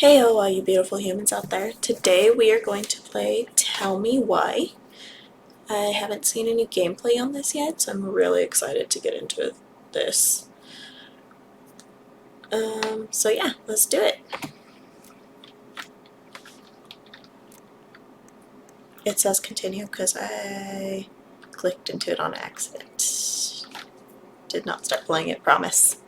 Heyo, all you beautiful humans out there. Today we are going to play Tell Me Why. I haven't seen any gameplay on this yet, so I'm really excited to get into this. So yeah, let's do it. It says continue because I clicked into it on accident. Did not start playing it, promise.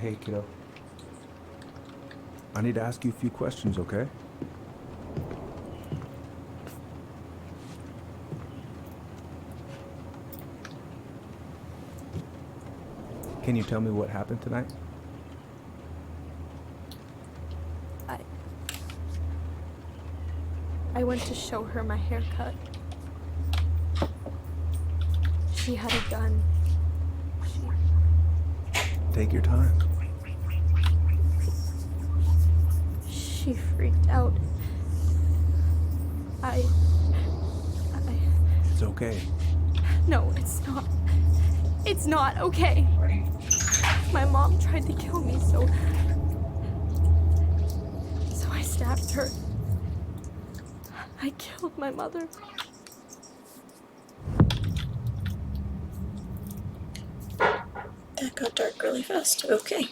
Hey, kiddo. I need to ask you a few questions, okay? Can you tell me what happened tonight? I went to show her my haircut. She had a gun. Take your time. She freaked out. It's okay. No, it's not. It's not okay. My mom tried to kill me, so I stabbed her. I killed my mother. That got dark really fast. Okay.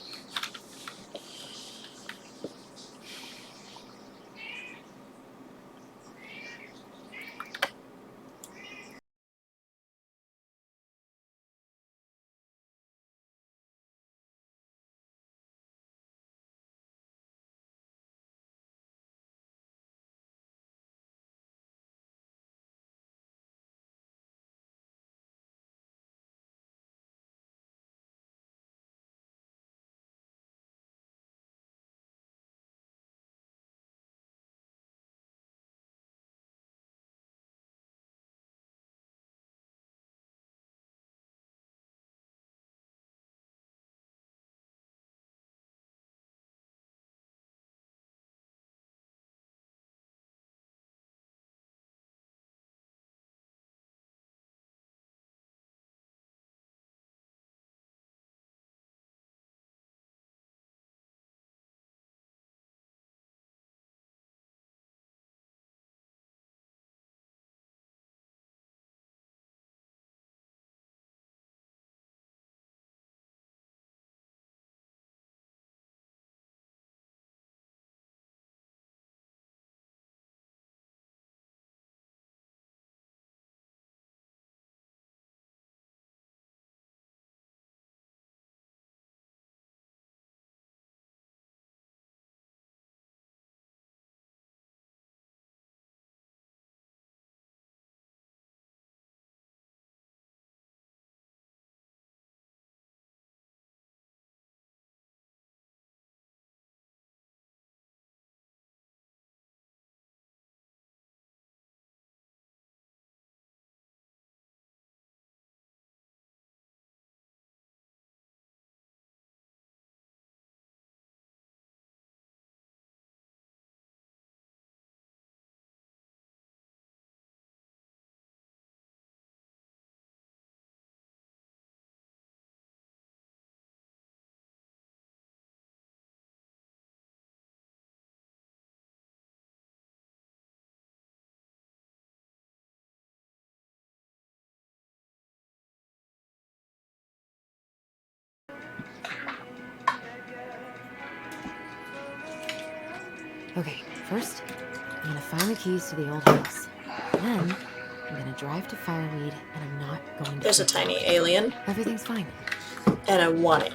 Okay, first, I'm gonna find the keys to the old house. Then, I'm gonna drive to Fireweed, and I'm not going to. There's a tiny alien, Everything's fine. and I want it.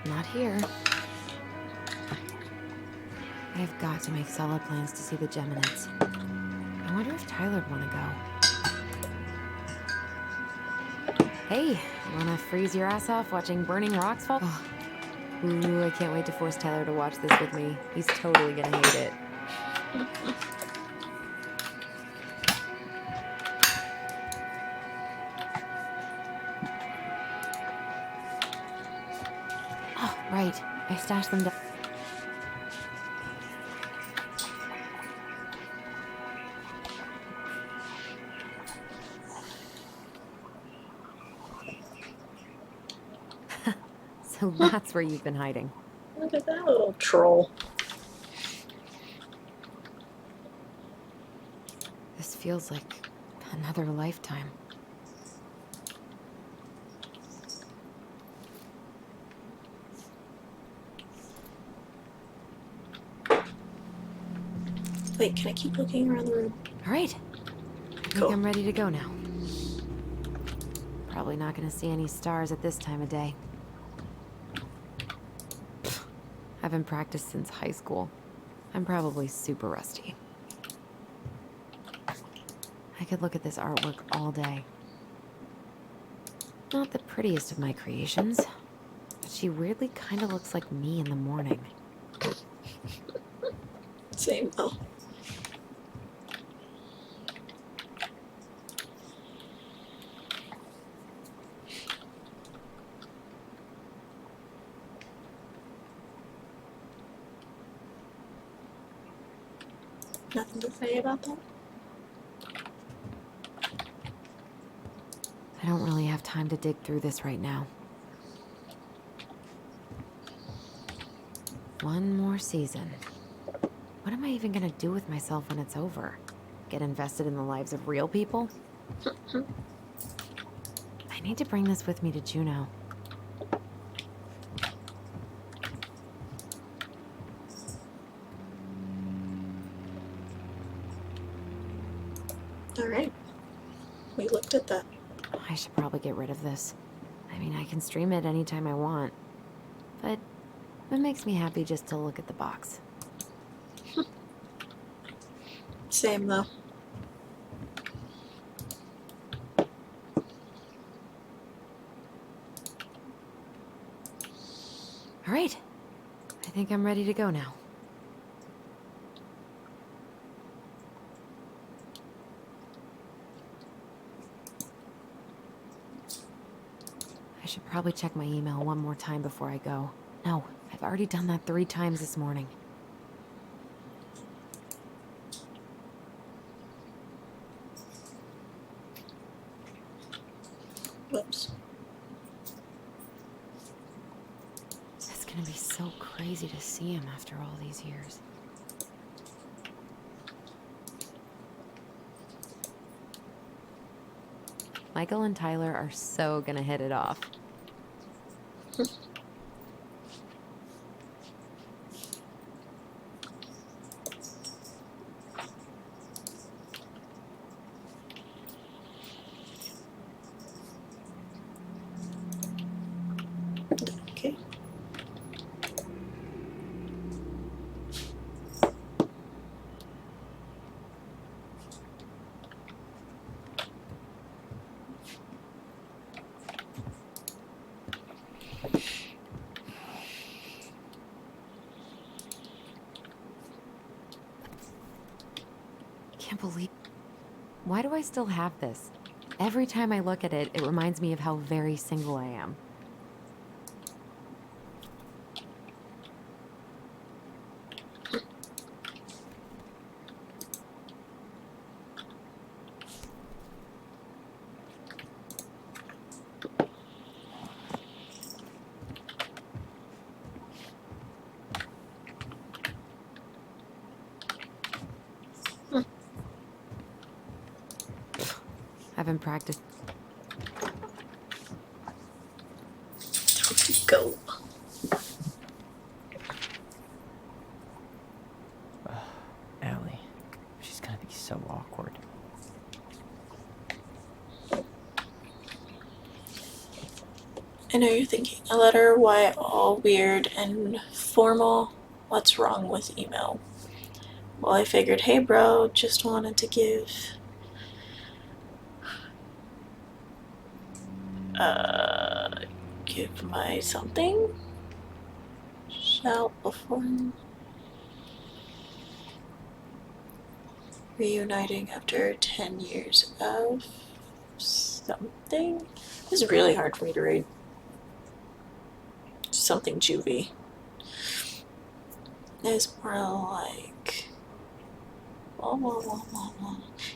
Not here. I have got to make solid plans to see the Geminids. wonder if Tyler'd want to go. Hey, wanna freeze your ass off watching burning rocks fall? Oh. Ooh, I can't wait to force Tyler to watch this with me. He's totally gonna hate it. Oh, right. I stashed them down. So that's where you've been hiding. Look at that little troll. This feels like another lifetime. Wait, can I keep looking around the room? All right. I think Cool. I'm ready to go now. Probably not gonna see any stars at this time of day. Haven't practiced since high school. I'm probably super rusty. I could look at this artwork all day. Not the prettiest of my creations, but she weirdly kind of looks like me in the morning. Same though. Nothing to say about that? I don't really have time to dig through this right now. One more season. What am I even gonna do with myself when it's over? Get invested in the lives of real people? I need to bring this with me to Juneau. Alright. We looked at that. I should probably get rid of this. I mean, I can stream it anytime I want. But it makes me happy just to look at the box. Same though. All right. I think I'm ready to go now. I should probably check my email one more time before I go. No, I've already done that 3 times this morning. Whoops. It's gonna be so crazy to see him after all these years. Michael and Tyler are so gonna hit it off. Okay. Can't believe... Why do I still have this? Every time I look at it, it reminds me of how very single I am. Haven't practiced. Time to go. Allie, she's gonna be so awkward. I know you're thinking, a letter, why all weird and formal? What's wrong with email? Well, I figured, hey bro, just wanted to give my something? Shout before reuniting after 10 years of something? This is really hard for me to read. Something juvie. It's more like...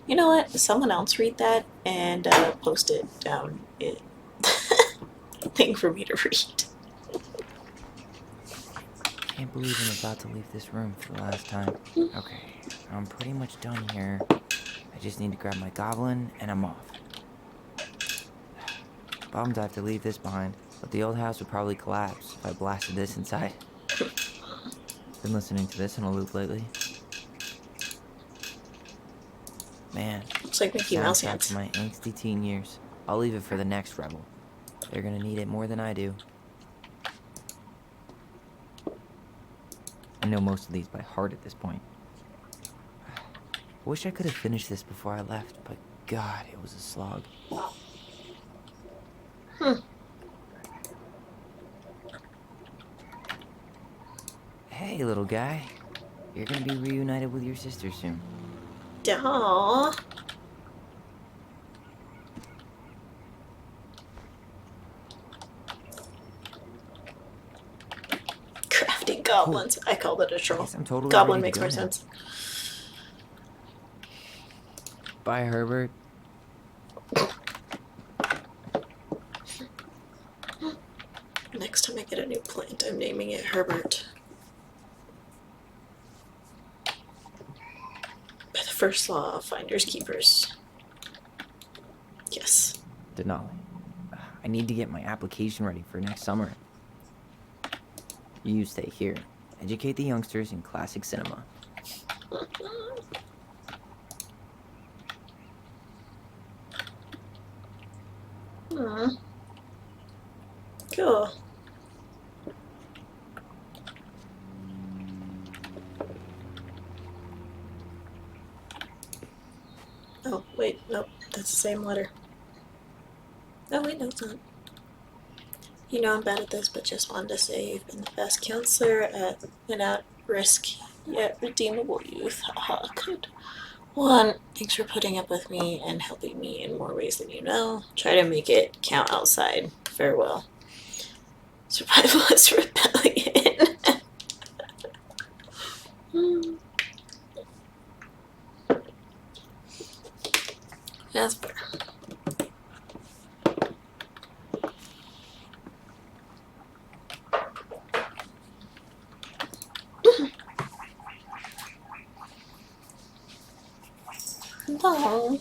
You know what? Someone else read that and post it down it thing for me to read. Can't believe I'm about to leave this room for the last time. Okay, I'm pretty much done here. I just need to grab my goblin and I'm off. Bummed I have to leave this behind, but the old house would probably collapse if I blasted this inside. Been listening to this in a loop lately. Man, Looks like Mickey Mouse soundtrack hands. to my angsty teen years. I'll leave it for the next rebel. They're gonna need it more than I do. I know most of these by heart at this point. I wish I could have finished this before I left, but God, it was a slog. Hey, little guy. You're gonna be reunited with your sister soon. Aww. Crafty goblins. I called it a troll. Guess I'm totally Goblin ready to makes more go now. sense. Bye, Herbert. Next time I get a new plant, I'm naming it Herbert. By the first law of finders keepers. Yes. Denali. I need to get my application ready for next summer. You stay here. Educate the youngsters in classic cinema. Cool. Oh, wait, nope, that's the same letter. Oh, wait, no, it's not. You know I'm bad at this, but just wanted to say you've been the best counselor at an at-risk yet redeemable youth. Haha, good one. Thanks for putting up with me and helping me in more ways than you know. Try to make it count outside. Farewell. Survivalist rebellion. That's fair. No.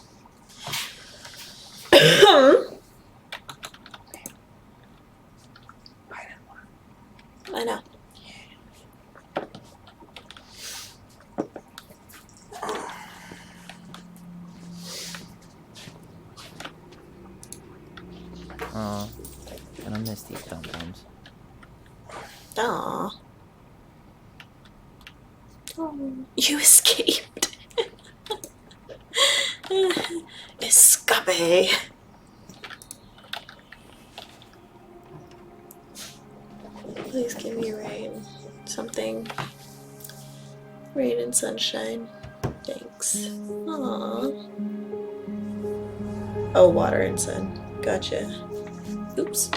I know. Aw, gonna miss these dum-dums. Aww. Oh, you escaped. Escape. Please give me rain. Something. Rain and sunshine. Thanks. Aww. Oh, water and sun. Gotcha. Oops.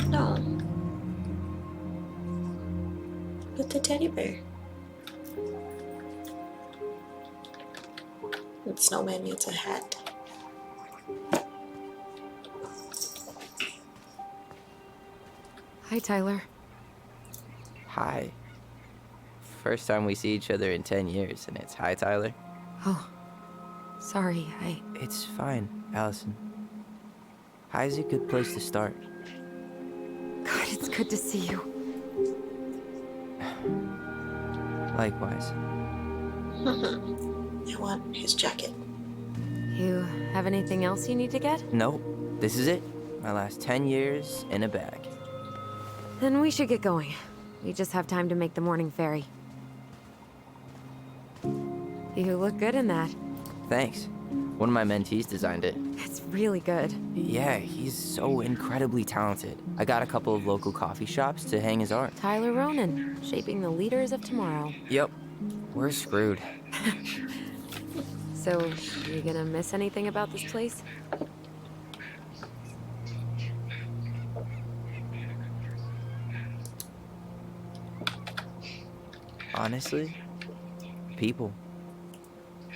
No. But the teddy bear. The snowman needs a hat. Hi, Tyler. Hi. First time we see each other in 10 years, and it's hi, Tyler. Oh, sorry, It's fine, Allison. Hi's a good place to start. God, it's good to see you. Likewise. I want his jacket. You have anything else you need to get? Nope. This is it. My last 10 years in a bag. Then we should get going. We just have time to make the morning ferry. You look good in that. Thanks. One of my mentees designed it. It's really good. Yeah, he's so incredibly talented. I got a couple of local coffee shops to hang his art. Tyler Ronan, shaping the leaders of tomorrow. Yep. We're screwed. So, you gonna miss anything about this place? Honestly, people.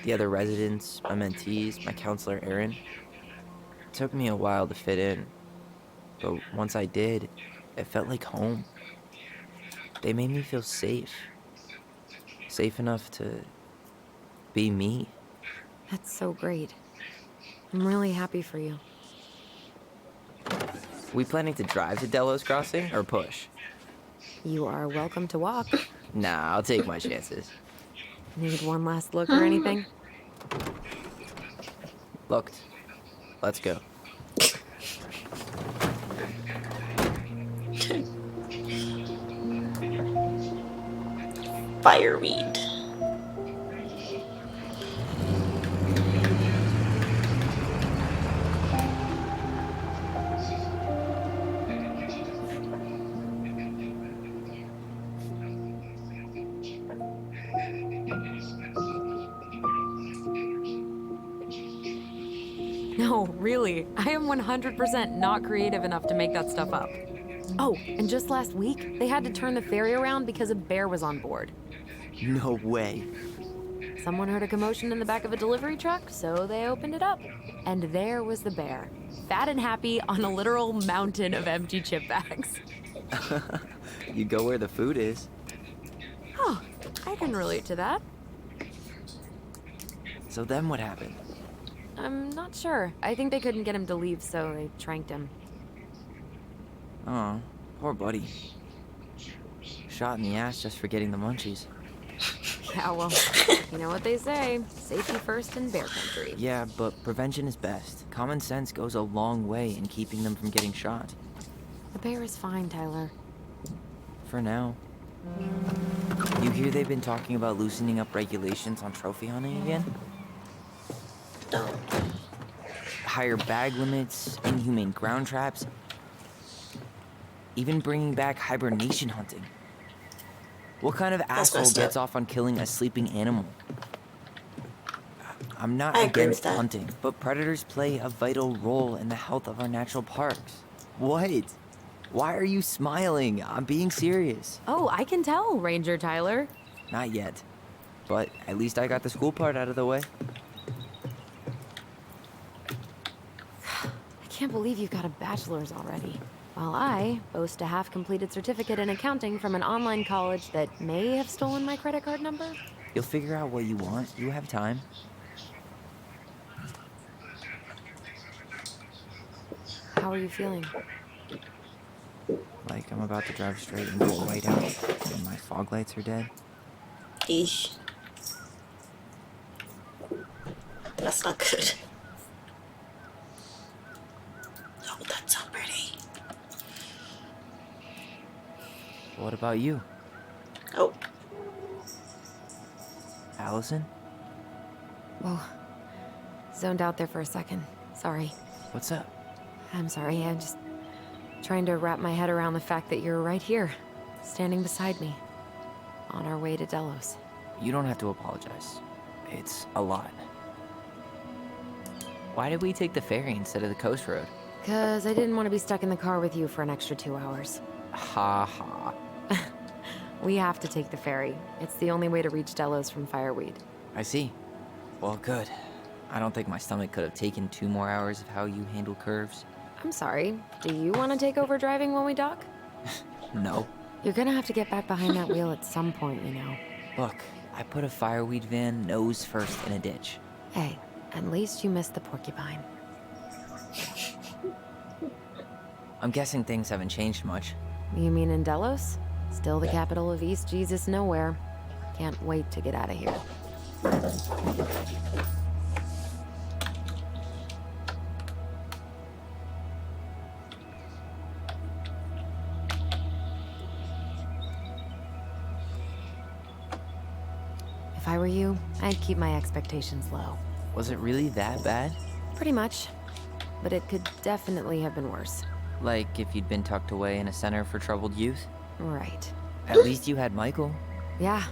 The other residents, my mentees, my counselor Aaron. It took me a while to fit in, but once I did, it felt like home. They made me feel safe. Safe enough to be me. That's so great. I'm really happy for you. We planning to drive to Delos Crossing or push? You are welcome to walk. Nah, I'll take my chances. Need one last look or anything? Looked. Let's go. Fireweed. No, really. I am 100% not creative enough to make that stuff up. Oh, and just last week, they had to turn the ferry around because a bear was on board. No way. Someone heard a commotion in the back of a delivery truck, so they opened it up. And there was the bear, fat and happy on a literal mountain of empty chip bags. You go where the food is. Huh, I can relate to that. So then what happened? I'm not sure. I think they couldn't get him to leave, so they tranked him. Oh, poor buddy. Shot in the ass just for getting the munchies. Yeah, well, you know what they say. Safety first in bear country. Yeah, but prevention is best. Common sense goes a long way in keeping them from getting shot. The bear is fine, Tyler. For now. You hear they've been talking about loosening up regulations on trophy hunting again? Don't. Higher bag limits, inhumane ground traps, even bringing back hibernation hunting. What kind of asshole messed gets up. off on killing a sleeping animal? I'm not I agree against with that. hunting, but predators play a vital role in the health of our natural parks. What? Why are you smiling? I'm being serious. Oh, I can tell, Ranger Tyler. Not yet. But at least I got the school part out of the way. I can't believe you've got a bachelor's already. While I boast a half-completed certificate in accounting from an online college that may have stolen my credit card number. You'll figure out what you want. You have time. How are you feeling? Like I'm about to drive straight into a whiteout and my fog lights are dead. Eesh. That's not good. Oh, that's so pretty. What about you, Oh, Allison? Whoa. Zoned out there for a second. Sorry. What's up? I'm sorry. I'm just trying to wrap my head around the fact that you're right here, standing beside me, on our way to Delos. You don't have to apologize. It's a lot. Why did we take the ferry instead of the coast road? 'Cause I didn't want to be stuck in the car with you for an extra 2 hours. Ha ha. We have to take the ferry. It's the only way to reach Delos from Fireweed. I see. Well, good. I don't think my stomach could have taken 2 more hours of how you handle curves. I'm sorry. Do you want to take over driving when we dock? No. You're gonna have to get back behind that wheel at some point, you know. Look, I put a fireweed van nose first in a ditch. Hey, at least you missed the porcupine. I'm guessing things haven't changed much. You mean in Delos? Still the capital of East Jesus Nowhere. Can't wait to get out of here. If I were you, I'd keep my expectations low. Was it really that bad? Pretty much. But it could definitely have been worse. Like if you'd been tucked away in a center for troubled youth? Right. At least you had Michael. Yeah.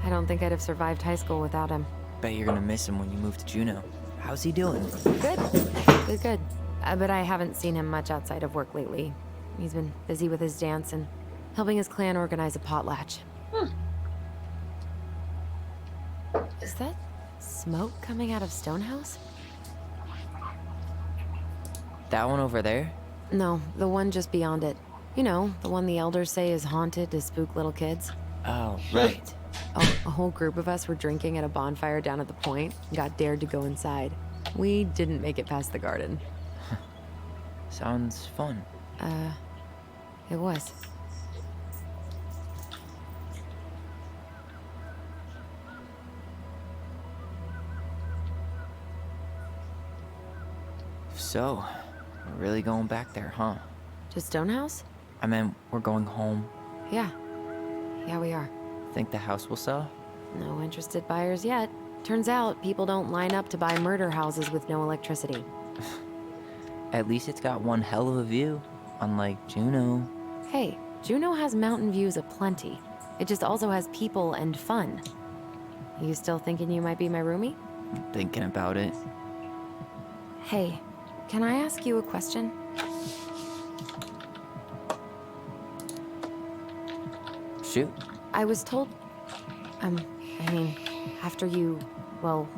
I don't think I'd have survived high school without him. Bet you're gonna miss him when you move to Juneau. How's he doing? Good. Good. But I haven't seen him much outside of work lately. He's been busy with his dance and helping his clan organize a potlatch. Is that smoke coming out of Stonehouse? That one over there? No, the one just beyond it. You know, the one the elders say is haunted to spook little kids. Oh, right. Oh, a whole group of us were drinking at a bonfire down at the point and got dared to go inside. We didn't make it past the garden. Sounds fun. It was. So, we're really going back there, huh? To Stonehouse? I meant, we're going home. Yeah. Yeah, we are. Think the house will sell? No interested buyers yet. Turns out people don't line up to buy murder houses with no electricity. At least it's got one hell of a view, unlike Juneau. Hey, Juneau has mountain views aplenty. It just also has people and fun. You still thinking you might be my roomie? Thinking about it. Hey, can I ask you a question? Shoot. I was told... after you, well,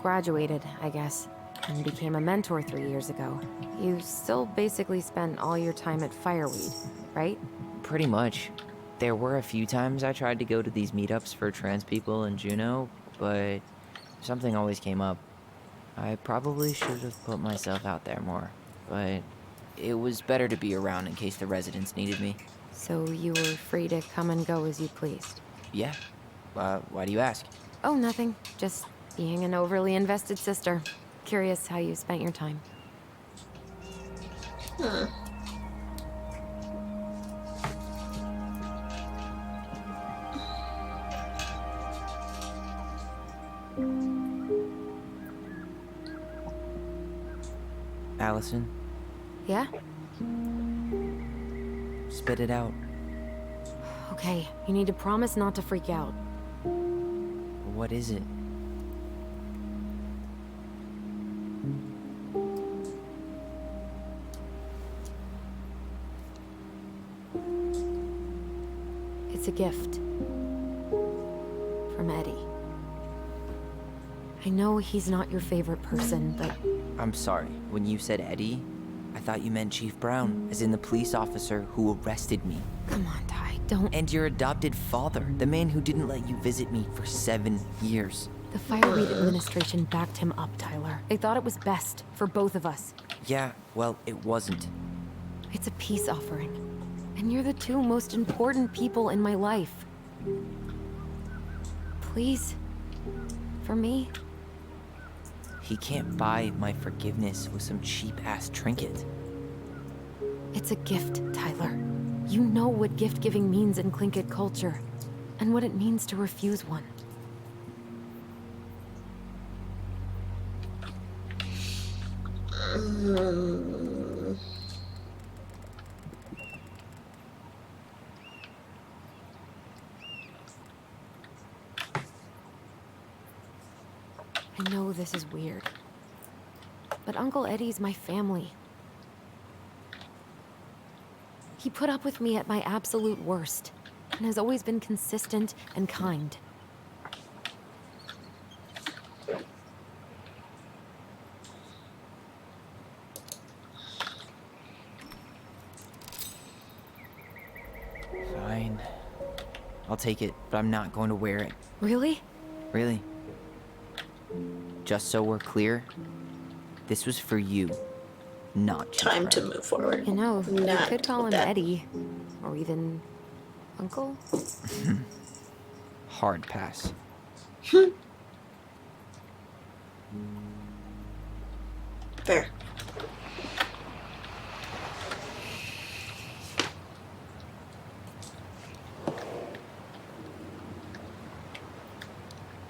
graduated, I guess, and became a mentor 3 years ago, you still basically spent all your time at Fireweed, right? Pretty much. There were a few times I tried to go to these meetups for trans people in Juneau, but something always came up. I probably should have put myself out there more, but it was better to be around in case the residents needed me. So you were free to come and go as you pleased? Yeah. Why do you ask? Oh, nothing. Just being an overly invested sister. Curious how you spent your time. Allison, Yeah? spit it out. Okay, you need to promise not to freak out. What is it? It's a gift. From Eddie. I know he's not your favorite person, but I'm sorry. When you said Eddie, I thought you meant Chief Brown, as in the police officer who arrested me. come on, Ty, don't... And your adopted father, the man who didn't let you visit me for 7 years. The Fireweed administration backed him up, Tyler. They thought it was best for both of us. Yeah, well, it wasn't. It's a peace offering. And you're the two most important people in my life. Please. For me. He can't buy my forgiveness with some cheap-ass trinket. It's a gift, Tyler. You know what gift-giving means in Tlingit culture. And what it means to refuse one. I know this is weird, but Uncle Eddie's my family. He put up with me at my absolute worst, and has always been consistent and kind. Fine. I'll take it, but I'm not going to wear it. Really? Really. Just so we're clear, this was for you, not Chief Time to Brown. move forward. You know, you Not could call him that. Eddie, or even Uncle. hard pass. Fair.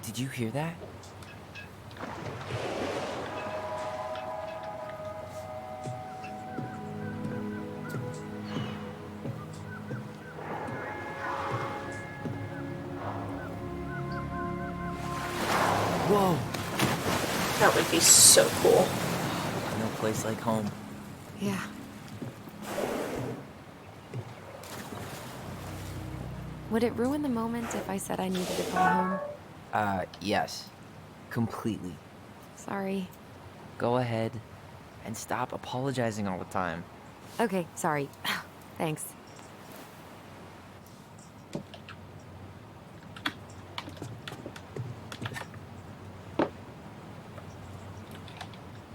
Did you hear that? Whoa! That would be so cool. No place like home. Yeah. Would it ruin the moment if I said I needed to come home? Yes. Completely. Sorry. Go ahead and stop apologizing all the time. Okay, sorry. Thanks.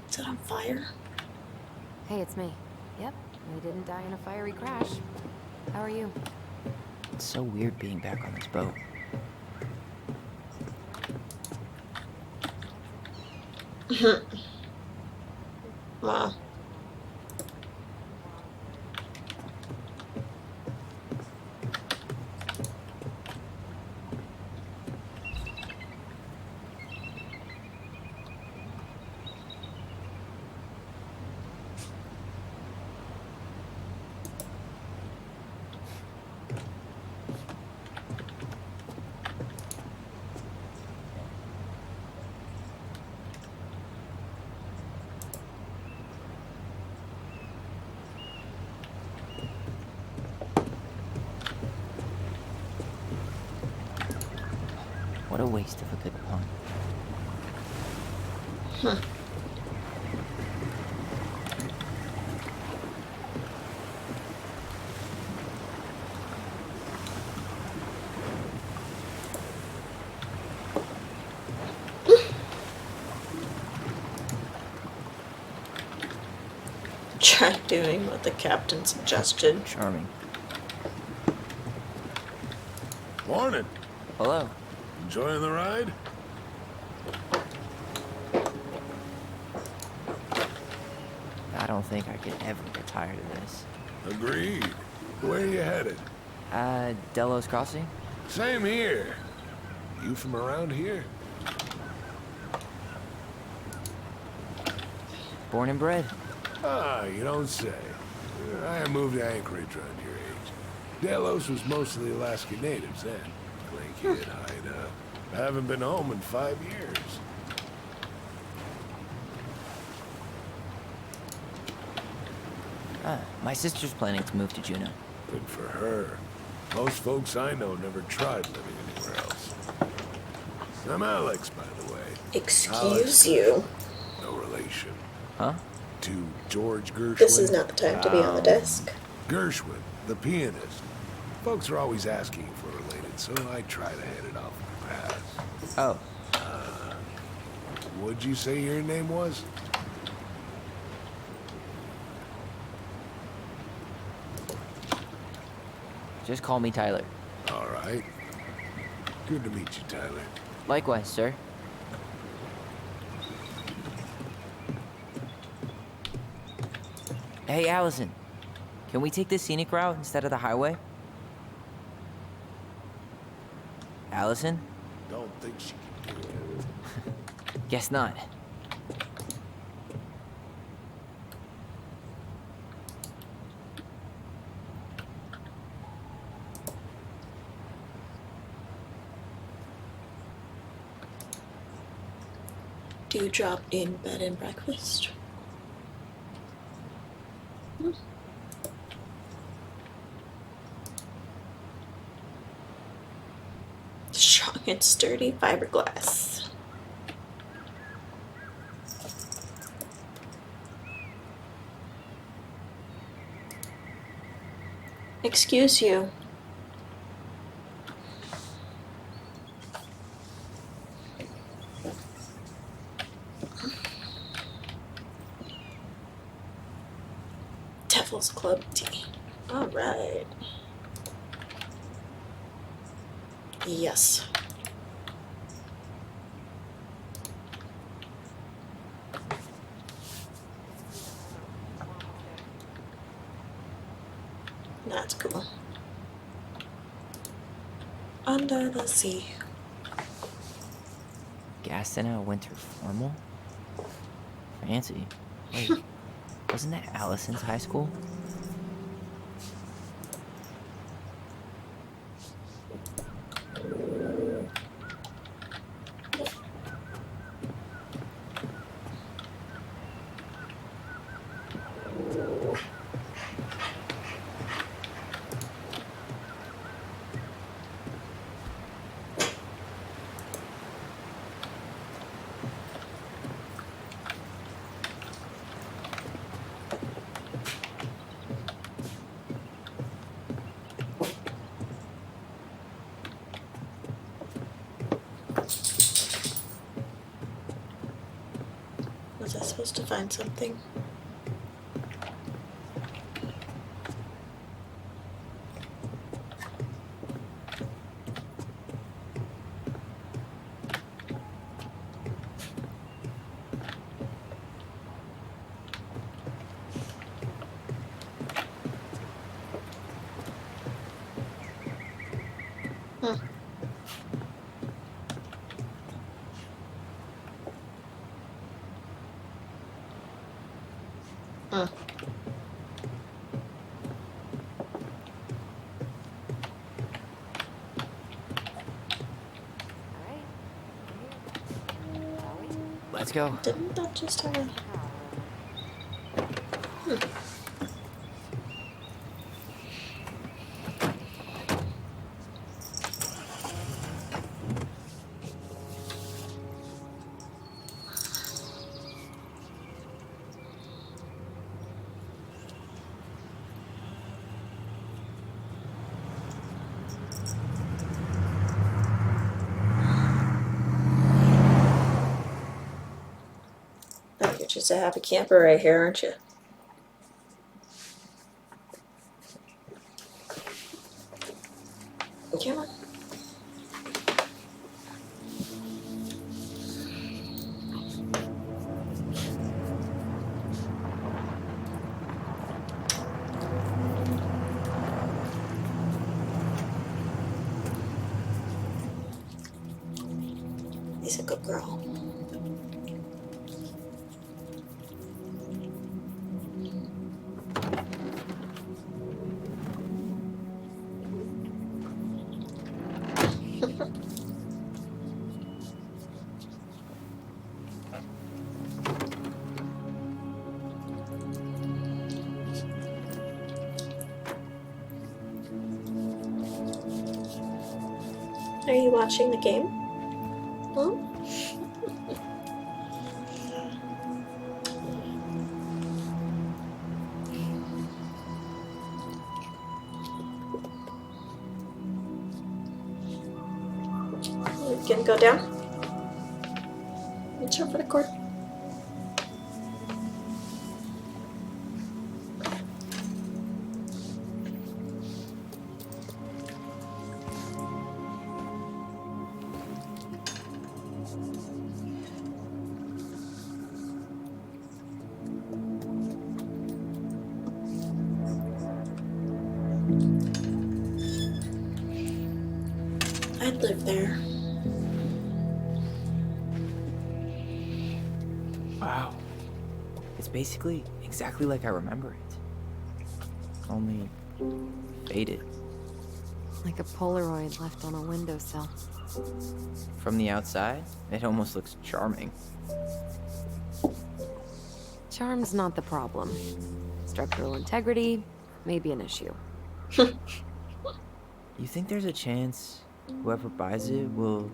Is it on fire? Hey, it's me. Yep, we didn't die in a fiery crash. How are you? It's so weird being back on this boat. Wow. What a waste of a good pun. Try doing what the captain suggested. Charming. Morning. Hello. Enjoying the ride? I don't think I could ever get tired of this. Agreed. Where are you headed? Delos Crossing? Same here. You from around here? Born and bred. Ah, you don't say. I moved to Anchorage around your age. Delos was mostly Alaska natives then. Clay kid, hideout. I haven't been home in 5 years. My sister's planning to move to Juneau. Good for her. Most folks I know never tried living anywhere else. I'm Alex, by the way. Excuse you. No relation. Huh? To George Gershwin. This is not the time to be on the desk. Gershwin, the pianist. Folks are always asking if we're related, so I try to head it off in the past. Oh, What'd you say your name was? just call me Tyler. All right. Good to meet you, Tyler. Likewise, sir. Hey, Allison. Can we take the scenic route instead of the highway? Allison? Don't think she can do it. Guess not. Do you drop in bed and breakfast? Strong and sturdy fiberglass. Excuse you. Devil's Club tea. All right. Yes. That's cool. Under the sea. Gassing out winter formal? Fancy. Wait, wasn't that Allison's high school? Was I supposed to find something? Hmm. Hmm. Let's go. Didn't that just have a... Hmm. Oh, you're just a happy camper right here, aren't you? Come on. He's a good girl. Are you watching the game? Hmm? You gonna go down? Reach over the cord. I'd live there. Wow. It's basically exactly like I remember it. Only faded. Like a Polaroid left on a windowsill. From the outside, it almost looks charming. Charm's not the problem. Structural integrity may be an issue. You think there's a chance whoever buys it will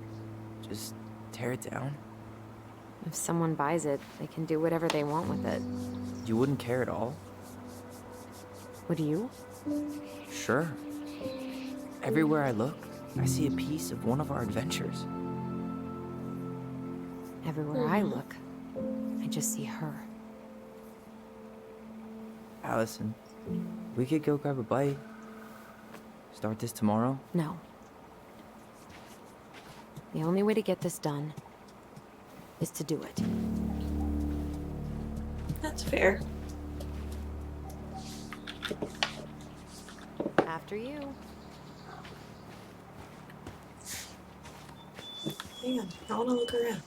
just tear it down? If someone buys it, they can do whatever they want with it. You wouldn't care at all? Would you? Sure. Everywhere I look, I see a piece of one of our adventures. Everywhere I look, I just see her. Allison, we could go grab a bite. Start this tomorrow? No. The only way to get this done is to do it. That's fair. After you. Hang on, I want to look around.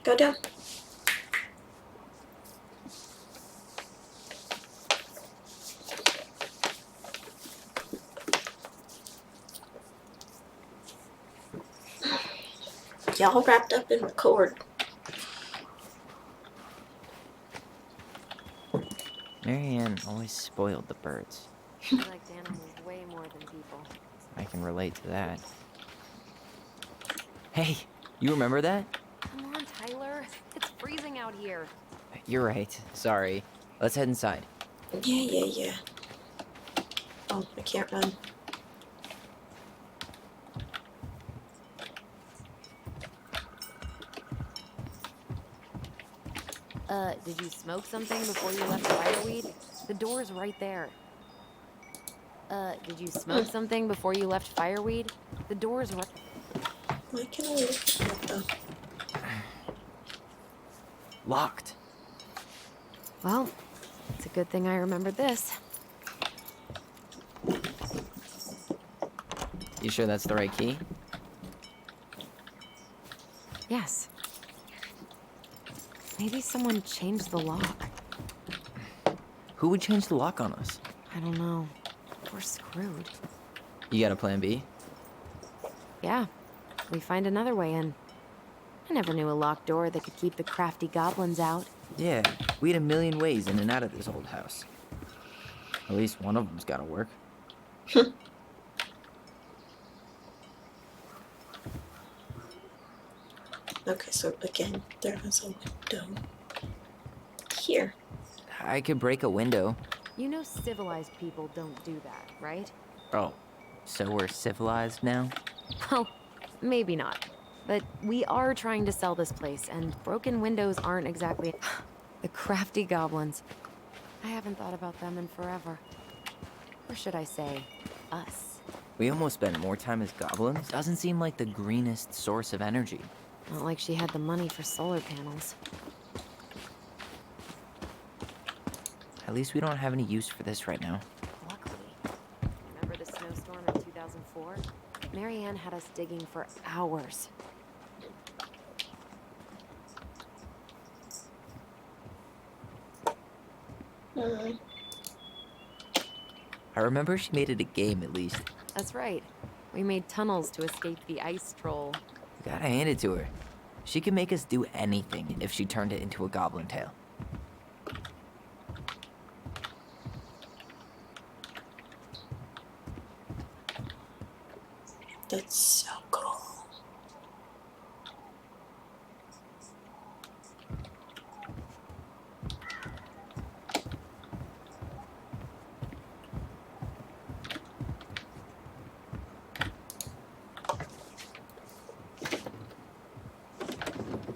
Go down. Y'all wrapped up in cord. Marianne always spoiled the birds. She liked animals way more than people. I can relate to that. Hey, you remember that? Come on, Tyler. It's freezing out here. You're right. Sorry. Let's head inside. Yeah. Oh, I can't run. Did you smoke something before you left fireweed? The door's right there. Did you smoke something before you left fireweed? The door's right. Why can I look at though? Locked. Well, it's a good thing I remembered this. You sure that's the right key? Yes. Maybe someone changed the lock. Who would change the lock on us? I don't know. We're screwed. You got a plan B? Yeah, we find another way in. I never knew a locked door that could keep the crafty goblins out. Yeah, we had a million ways in and out of this old house. At least one of them's gotta work. Okay, so again, there was a window here. I could break a window. You know civilized people don't do that, right? Oh, so we're civilized now? Well, maybe not. But we are trying to sell this place, and broken windows aren't exactly the crafty goblins. I haven't thought about them in forever. Or should I say, us? We almost spent more time as goblins. Doesn't seem like the greenest source of energy. Not like she had the money for solar panels. At least we don't have any use for this right now. Luckily. Remember the snowstorm in 2004? Marianne had us digging for hours. I remember she made it a game at least. That's right. We made tunnels to escape the ice troll. Gotta hand it to her. She could make us do anything if she turned it into a goblin tale. That's so cool.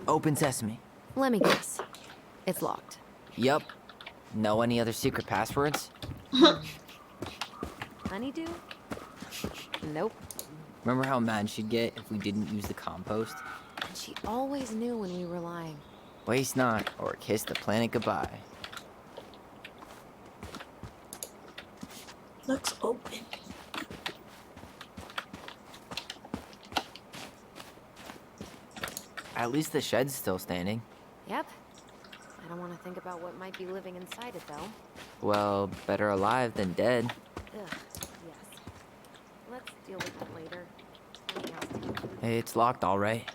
Open sesame. Let me guess. It's locked. Yup. Know any other secret passwords? Honeydew? Nope. Remember how mad she'd get if we didn't use the compost? And she always knew when we were lying. Waste not, or kiss the planet goodbye. Looks open. At least the shed's still standing. Yep. I don't want to think about what might be living inside it, though. Well, better alive than dead. Ugh, yes. Let's deal with that later. Something else to do. Hey, it's locked all right.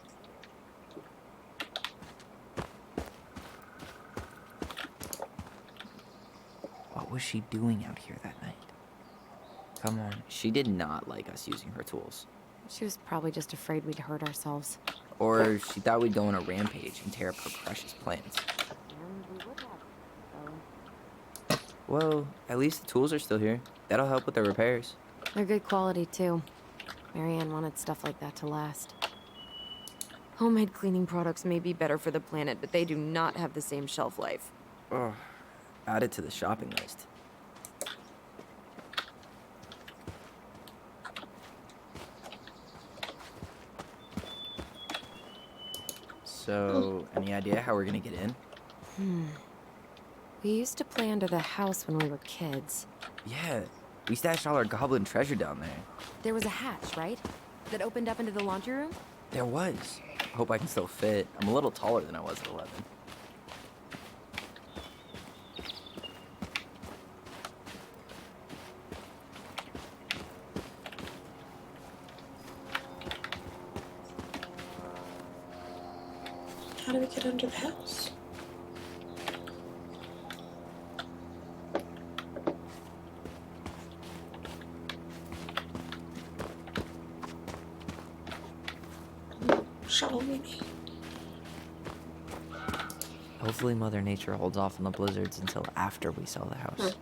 What was she doing out here that night? Come on, she did not like us using her tools. She was probably just afraid we'd hurt ourselves. Or she thought we'd go on a rampage and tear up her precious plants. And we would have. So, Well, at least the tools are still here. That'll help with the repairs. they're good quality, too. Marianne wanted stuff like that to last. Homemade cleaning products may be better for the planet, but they do not have the same shelf life. Oh, add it to the shopping list. So, any idea how we're gonna get in? We used to play under the house when we were kids. Yeah, we stashed all our goblin treasure down there. There was a hatch, right? That opened up into the laundry room? There was. Hope I can still fit. I'm a little taller than I was at 11. How do we get under the house? Shovel maybe. Hopefully Mother Nature holds off on the blizzards until after we sell the house.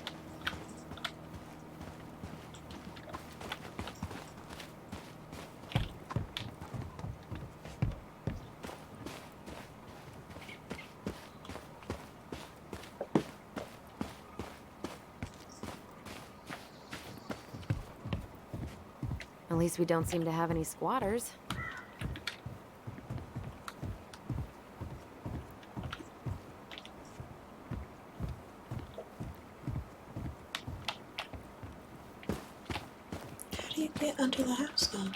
At least we don't seem to have any squatters. How do you get under the house then?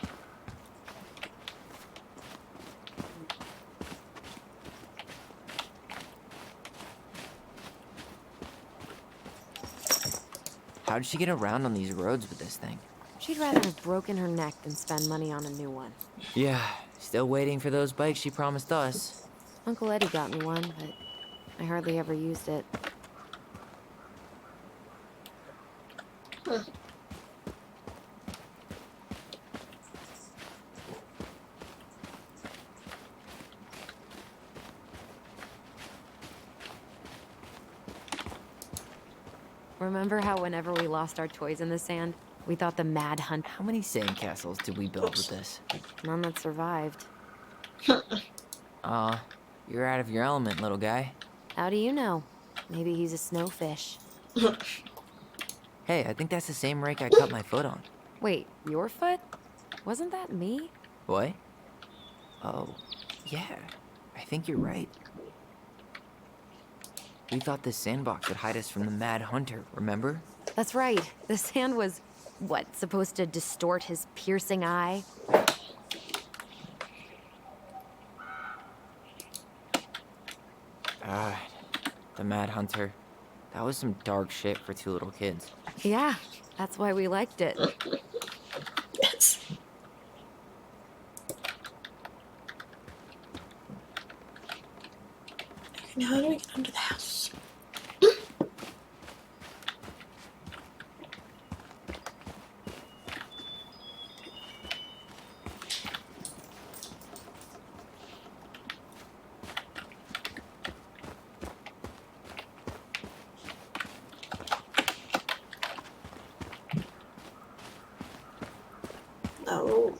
How did she get around on these roads with this thing? She'd rather have broken her neck than spend money on a new one. Yeah, still waiting for those bikes she promised us. Uncle Eddie got me one, but I hardly ever used it. Remember how whenever we lost our toys in the sand, we thought the Mad Hunt, How many sandcastles did we build with this? none that survived. Aw, you're out of your element, little guy. How do you know? Maybe he's a snowfish. Hey, I think that's the same rake I cut my foot on. Wait, your foot? Wasn't that me? What? Oh, yeah. I think you're right. We thought this sandbox would hide us from the Mad Hunter, remember? That's right. The sand was, what, supposed to distort his piercing eye? Ah, the Mad Hunter. That was some dark shit for two little kids. Yeah, that's why we liked it. Yes. Okay, now how do we get under the house? Oh.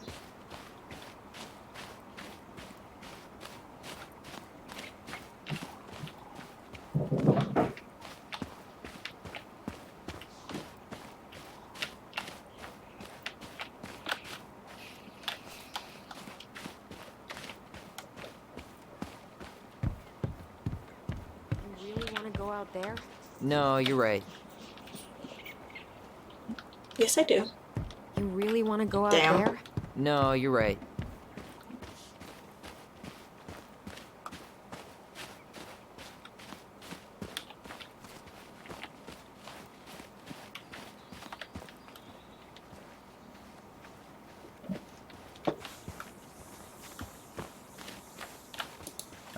You really want to go out there? No, you're right. Yes, I do. You really want to go out Damn. there? No, you're right.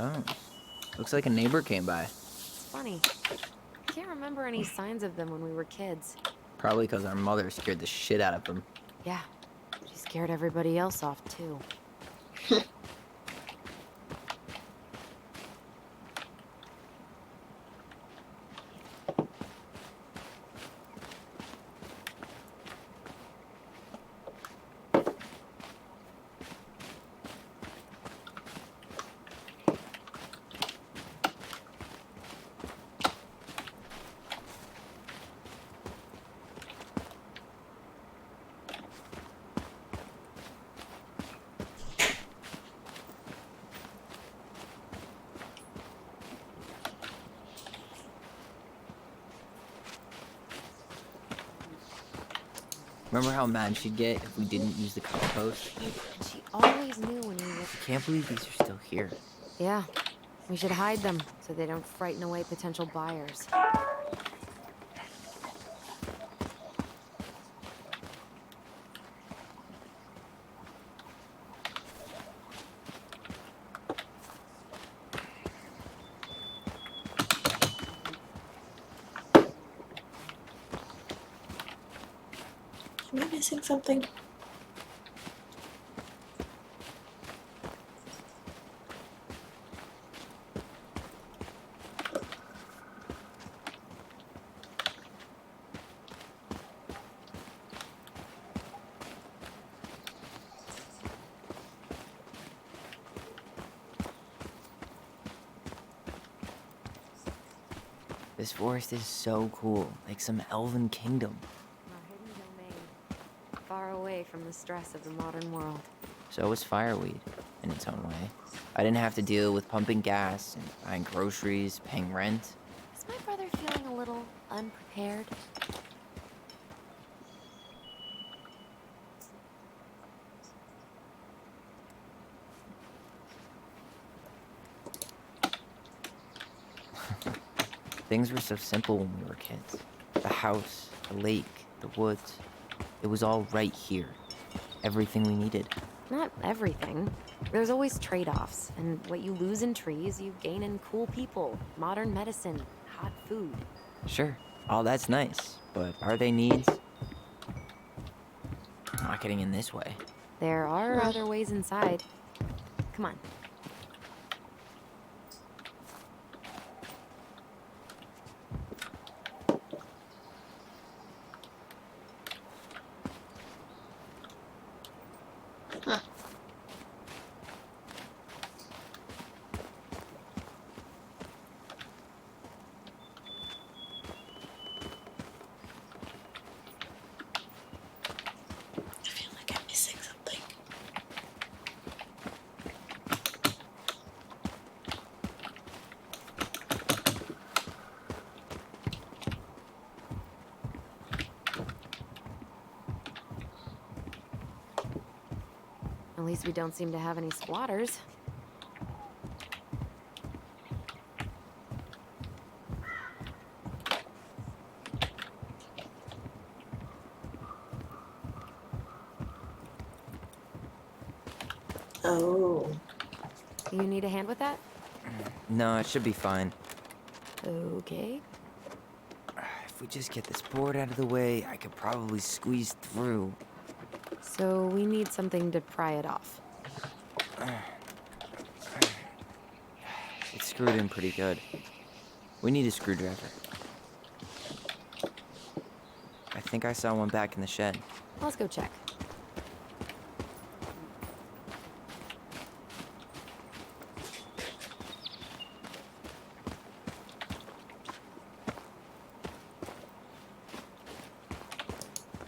Oh, looks like a neighbor came by. It's funny. I can't remember any signs of them when we were kids. Probably because our mother scared the shit out of them. Yeah, she scared everybody else off too. Remember how mad she'd get if we didn't use the compost? And she always knew when we were... Can't believe these are still here. Yeah, we should hide them so they don't frighten away potential buyers. Am I missing something? This forest is so cool, like some elven kingdom. Our hidden domain, far away from the stress of the modern world. So is fireweed, in its own way. I didn't have to deal with pumping gas and buying groceries, paying rent. Is my brother feeling a little unprepared? Things were so simple when we were kids. The house, the lake, the woods. It was all right here. Everything we needed. Not everything. There's always trade-offs, and what you lose in trees, you gain in cool people, modern medicine, hot food. Sure, all that's nice, but are they needs? Not getting in this way. There are other ways inside. Come on. Huh. I feel like I'm missing something. At least we don't seem to have any squatters. Oh. You need a hand with that? No, it should be fine. Okay. If we just get this board out of the way, I could probably squeeze through. So we need something to pry it off. It's screwed in pretty good. We need a screwdriver. I think I saw one back in the shed. Let's go check.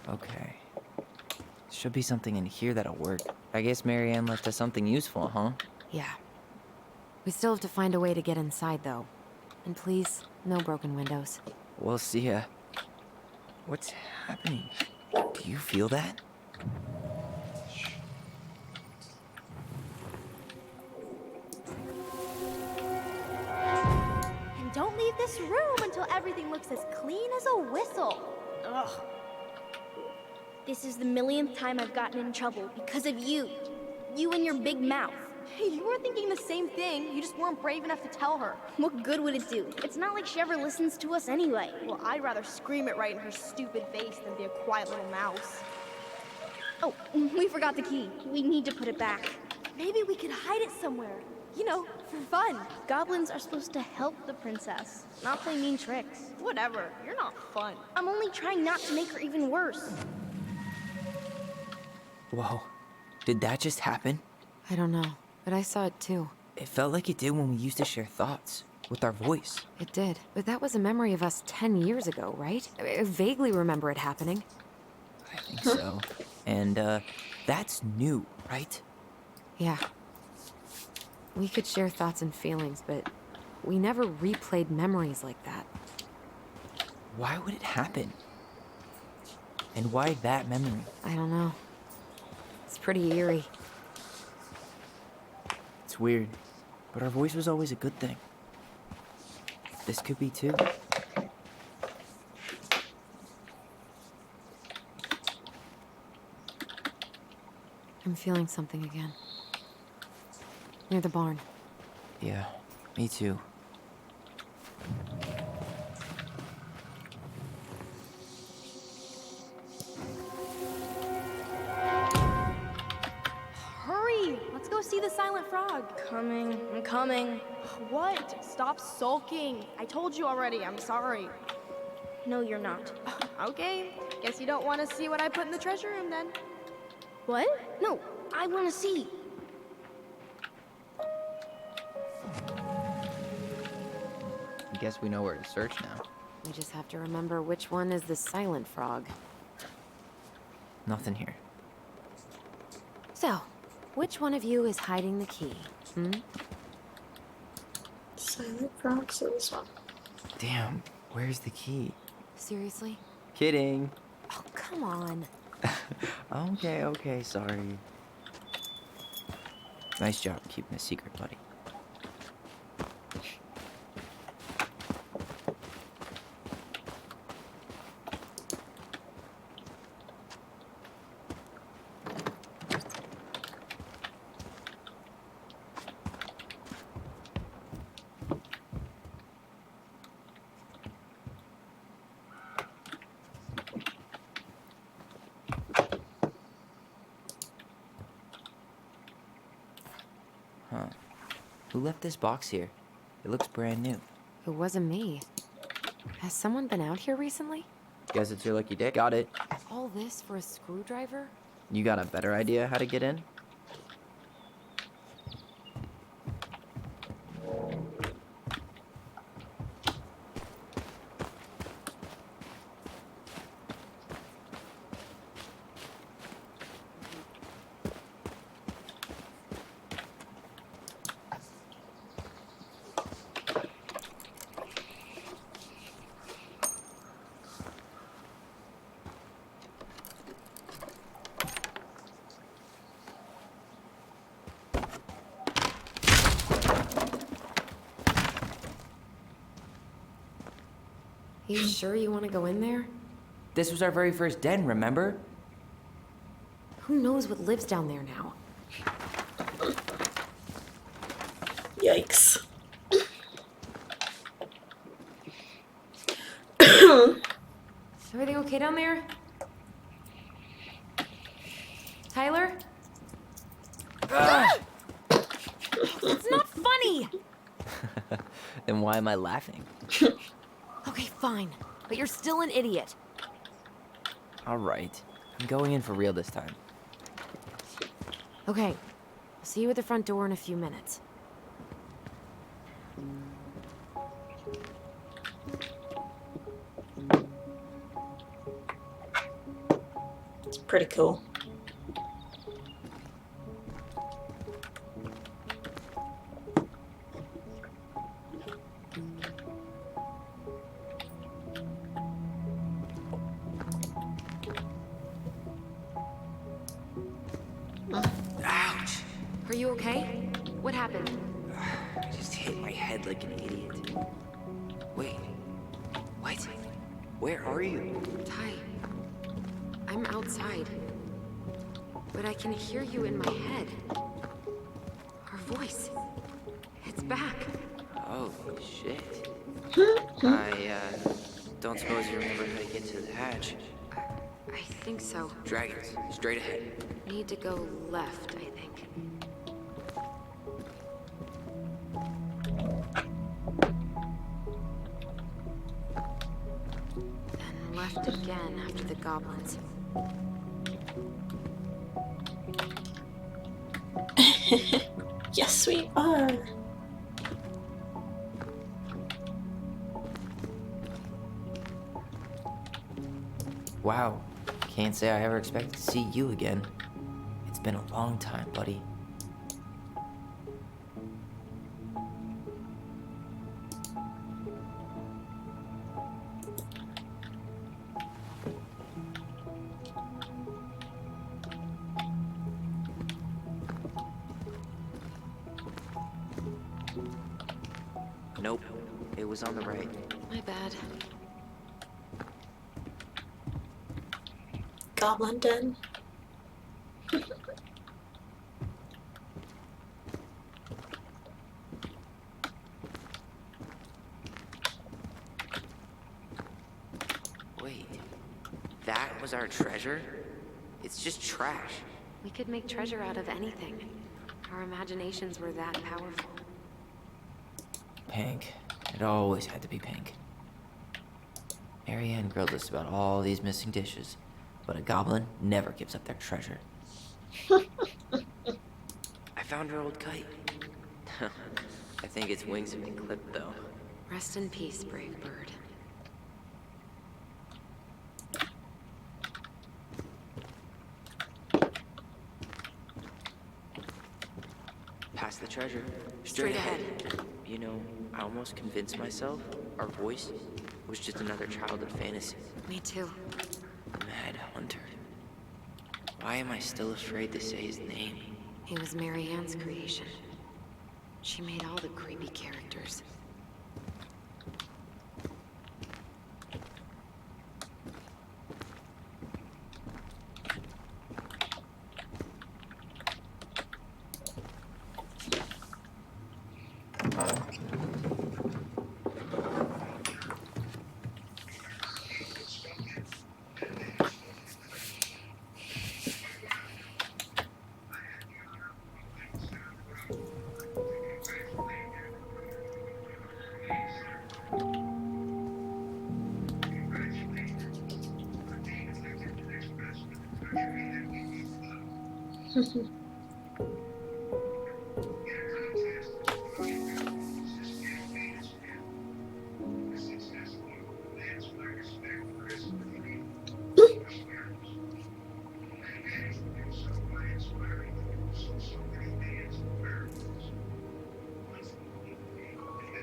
Okay. Should be something in here that'll work. I guess Marianne left us something useful, huh? Yeah. We still have to find a way to get inside, though. And please, no broken windows. We'll see ya. What's happening? Do you feel that? And don't leave this room until everything looks as clean as a whistle. Ugh. This is the millionth time I've gotten in trouble because of you. You and your big mouth. You were thinking the same thing, you just weren't brave enough to tell her. What good would it do? It's not like she ever listens to us anyway. Well, I'd rather scream it right in her stupid face than be a quiet little mouse. Oh, we forgot the key. We need to put it back. Maybe we could hide it somewhere. You know, for fun. Goblins are supposed to help the princess, not play mean tricks. Whatever, you're not fun. I'm only trying not to make her even worse. Whoa. Did that just happen? I don't know, but I saw it too. It felt like it did when we used to share thoughts with our voice. It did. But that was a memory of us 10 years ago, right? I vaguely remember it happening. I think so. And, that's new, right? Yeah. We could share thoughts and feelings, but we never replayed memories like that. Why would it happen? And why that memory? I don't know. It's pretty eerie. It's weird, but our voice was always a good thing. This could be too. I'm feeling something again. Near the barn. Yeah, me too. Hurry! Let's go see the silent frog. Coming. I'm coming. What? Stop sulking. I told you already. I'm sorry. No, you're not. Okay. Guess you don't want to see what I put in the treasure room then. What? No, I want to see. I guess we know where to search now. We just have to remember which one is the silent frog. Nothing here. So, which one of you is hiding the key? Silent frog, so this one. Damn, where's the key? Seriously? Kidding. Oh, come on. Okay, sorry. Nice job keeping a secret, buddy. Huh. Who left this box here? It looks brand new. It wasn't me. Has someone been out here recently? Guess it's your lucky day. Got it. All this for a screwdriver? You got a better idea how to get in? You sure you want to go in there? This was our very first den, remember? Who knows what lives down there now? Yikes. Everything okay down there? Tyler? It's not funny! Then why am I laughing? Okay, fine. But you're still an idiot. Alright. I'm going in for real this time. Okay. I'll see you at the front door in a few minutes. It's pretty cool. Ouch! Are you okay? What happened? I just hit my head like an idiot. Wait. What? Where are you? Ty, I'm outside. But I can hear you in my head. Our voice. It's back. Oh, shit. I, don't suppose you remember how to get to the hatch. I think so. Dragons, straight ahead. Need to go left, I think. Then left again after the goblins. Yes, we are. Wow. Can't say I ever expected to see you again. It's been a long time, buddy. Nope, it was on the right. My bad. Goblin Den. Wait, that was our treasure? It's just trash. We could make treasure out of anything. Our imaginations were that powerful. Pink. It always had to be pink. Marianne grilled us about all these missing dishes, but a goblin never gives up their treasure. I found her old kite. I think its wings have been clipped, though. Rest in peace, brave bird. Past the treasure. Straight ahead. You know, I almost convinced myself our voice was just another childhood fantasy. Me too. Mad Hunter. Why am I still afraid to say his name? He was Mary Ann's creation. She made all the creepy characters.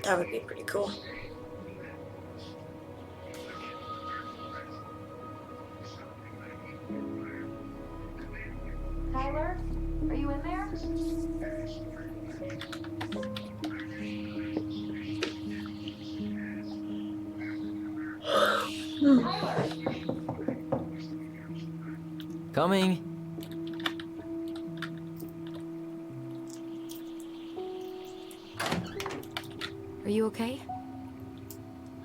That would be pretty cool. Tyler, are you in there? Coming! Are you okay?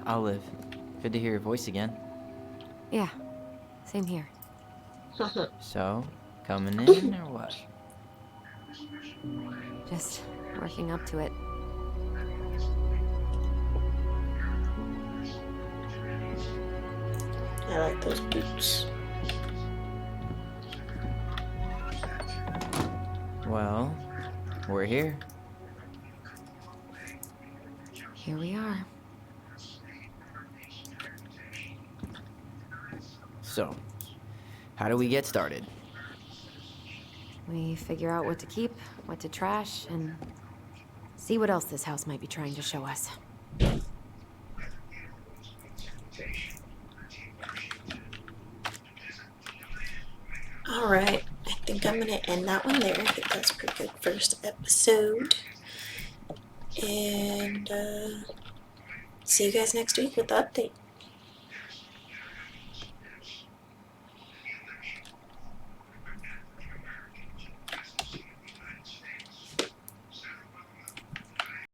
I'll live. Good to hear your voice again. Yeah, same here. So, coming in or what? Just working up to it. I like those boots. Well, we're here. Here we are. So, how do we get started? We figure out what to keep, what to trash, and see what else this house might be trying to show us. Alright, I think I'm gonna end that one there. I think that's a pretty good first episode. And see you guys next week with the update.